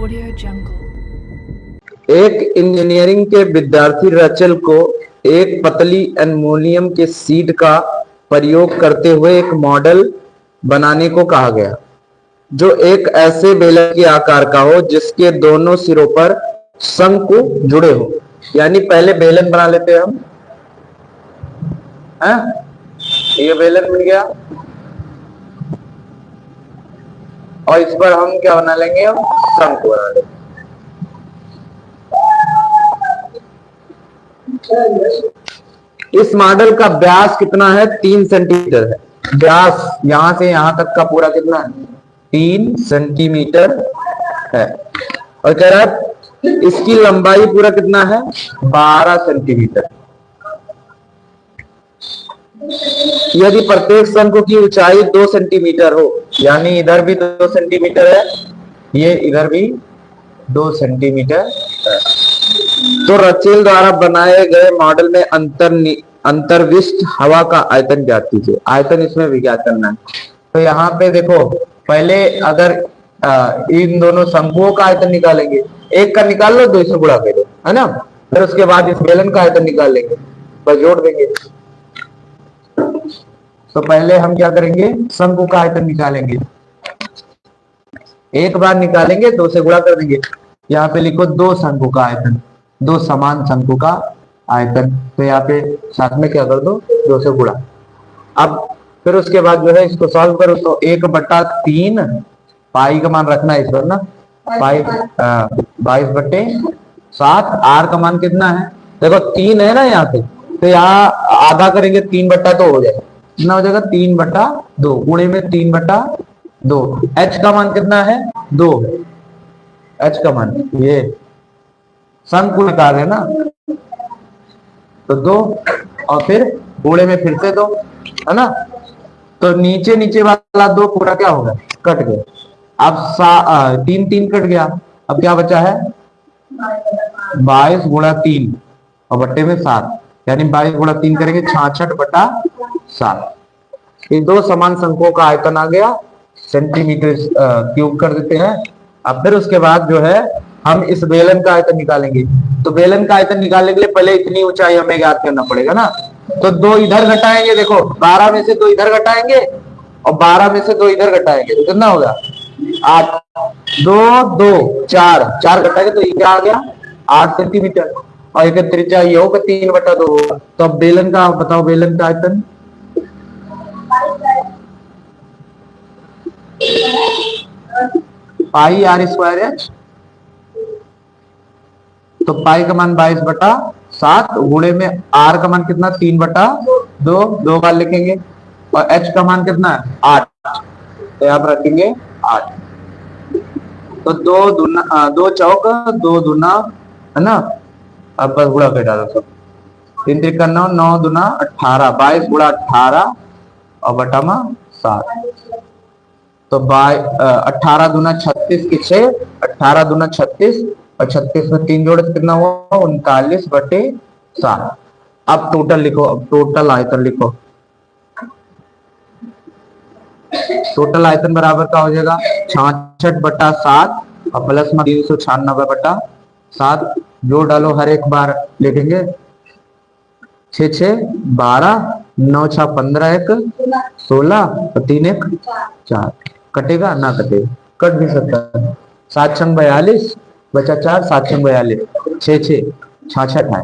Audio Jungle. एक engineering के विद्यार्थी रचल को एक पतली एल्युमिनियम के शीट का प्रयोग करते हुए एक मॉडल बनाने को कहा गया जो एक ऐसे बेलन के आकार का हो जिसके दोनों सिरों पर शंकु जुड़े हो। यानी पहले बेलन बना लेते हैं हम, हैं? ये बेलन बन गया और इस पर हम क्या बना लेंगे, हम शंकु बना लेंगे। इस मॉडल का व्यास कितना है? 3 सेंटीमीटर है। व्यास यहां से यहां तक का पूरा कितना है? 3 सेंटीमीटर है। और कह रहा है इसकी लंबाई पूरा कितना है? 12 सेंटीमीटर। यदि प्रत्येक शंकु की ऊंचाई 2 सेंटीमीटर हो, यानी इधर भी 2 सेंटीमीटर है, ये इधर भी 2 सेंटीमीटर है, तो रचेल द्वारा बनाए गए मॉडल में अंतर्विष्ट हवा का आयतन ज्ञात कीजिए। आयतन इसमें भी ज्ञात करना है। तो यहाँ पे देखो, पहले अगर इन दोनों शंकुओं का आयतन निकालेंगे, एक का निकाल लो, 2 से गुणा कर दो, है ना। फिर उसके बाद इस बेलन का आयतन निकाल लेंगे, बस जोड़ देंगे। तो पहले हम क्या करेंगे, शंकु का आयतन निकालेंगे। एक बार निकालेंगे, 2 से गुणा कर देंगे। यहाँ पे लिखो 2 शंकु का आयतन, 2 समान शंकु का आयतन। तो यहाँ पे साथ में क्या कर दो, 2 से गुणा। अब फिर उसके बाद जो है इसको सॉल्व करो, तो 1/3 पाई का मान रखना है इस पर ना, पाई 22/7। आर का मान कितना है? देखो 3 है ना यहाँ पे, तो यहाँ आधा करेंगे, 3/2 हो जाएगा। कितना हो जाएगा? 3/2 गुणे में 3/2। एच का मान कितना है? 2। एच का मान, ये शंकु निकाल है ना, तो 2 और फिर गुणे में फिर से 2, है ना। तो नीचे नीचे वाला 2 पूरा क्या होगा? कट गया। अब 3 कट गया। अब क्या बचा है? 22 गुणा 3 और बट्टे में 7, यानी 22 गुणा 3 करेंगे 66/7। ये 2 समान शंकुओं का आयतन आ गया, सेंटीमीटर क्यूब कर देते हैं। अब फिर उसके बाद जो है हम इस बेलन का आयतन निकालेंगे। तो बेलन का आयतन निकालने के लिए पहले इतनी ऊंचाई हमें ज्ञात करना पड़ेगा ना। तो 2 इधर घटाएंगे, देखो 12 में से 2 इधर घटाएंगे और 12 में से 2 इधर घटाएंगे, तो कितना होगा? 8। 2 2 4 4 घटाएंगे तो ये क्या आ गया? 8 सेंटीमीटर। और एक त्रिज्या ये होगा 3/2। तो अब बेलन का बताओ, बेलन का आयतन पाई r² एच। तो पाई का मान 22/7 गुणे में आर का मान कितना? 3/2, 2 बार लिखेंगे। और एच का मान कितना है? 8, तो यहाँ पर रखेंगे 8। तो 2 चौक 2 दूना, है ना। अब बस गुणा कर डालो सब। 3 त्रिका 9, 9 दूना 18, 22 गुणा 18 और बटा में 7। तो 18 दूना 36 की 6, 18 दूना 36 और 36 में 3 जोड़े कितना हुआ? 39/7। अब टोटल लिखो, अब टोटल आयतन लिखो। टोटल आयतन बराबर का हो जाएगा 66/7 और प्लस में 396/7। जोड़ डालो, हर एक बार लिखेंगे। 6 6 12, 9 6 15, 1 16 और 3 1 4। कटेगा ना? कटेगा, कट भी सकता है। 7 6 42 बचा 4, 7 6 42, 6 6 66 है।